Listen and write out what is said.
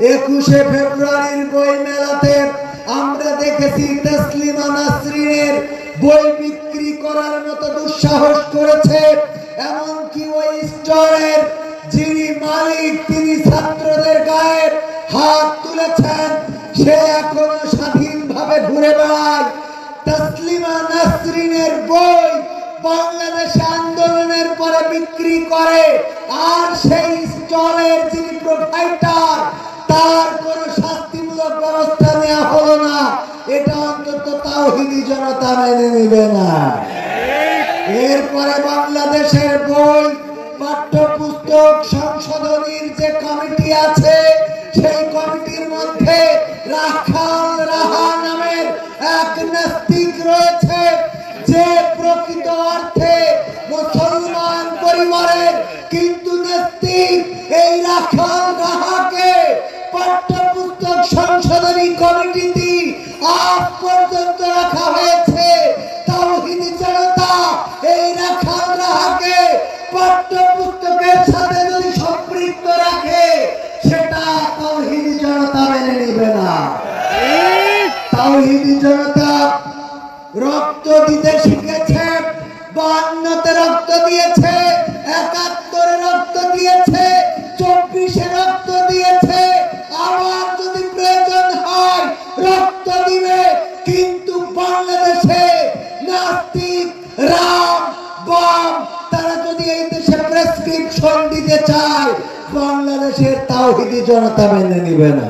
21শে ফেব্রুয়ারির বই মেলাতে আমরা দেখেছি তসলিমা নাসরিনের বই বিক্রি করার মতো দুঃসাহস করেছে। এমনকি ওই স্টলের যিনি মালিক তিনি ছাত্রদের গায়ে হাত তুলেছেন, সে এখনো স্বাধীনভাবে ঘুরে বেড়ায়। তসলিমা নাসরিনের বই বাংলাদেশ আন্দোলনের পরে বিক্রি করে, আর সেই স্টলের যিনি প্রোভাইডার তার কোনো শাস্তিমূলক ব্যবস্থা নেওয়া হলো না। এটা অন্তত তাওহীদি জনতা মেনে নেবে না। এরপরে বাংলাদেশের বই পাঠ্যপুস্তক সংশোধনীর যে কমিটি আছে, সেই কমিটির মধ্যে রাখাল রাহা নামের এক নাস্তিক রয়েছে, যে প্রকৃত অর্থে মুসলমান পরিবারের কিন্তু নাস্তিক। এই রাখাল রাহাকে পাঠ্যপুস্তক সংশোধনী কমিটিতে আজ পর্যন্ত রাখা হয়েছে। তাওহীদি জনতা এই রাখাল রাহাকে পাঠ্যপুস্তকের সাথে যদি সম্পৃক্ত রাখে, সেটা তাওহীদি জনতা মেনে নেবে না। তাওহীদি জনতা রক্ত দিতে শিখেছে, 52-তে রক্ত দিয়েছে, 71-এ রক্ত দিয়েছে, 24-এ রক্ত দিয়েছে, আবার যদি প্রয়োজন হয় রক্ত দিবে। কিন্তু বাংলাদেশে নাস্তিক রাম বাম তারা যদি এই দেশে প্রেসক্রিপশন দিতে চায়, বাংলাদেশের তাওহীদি জনতা মেনে নেবে না।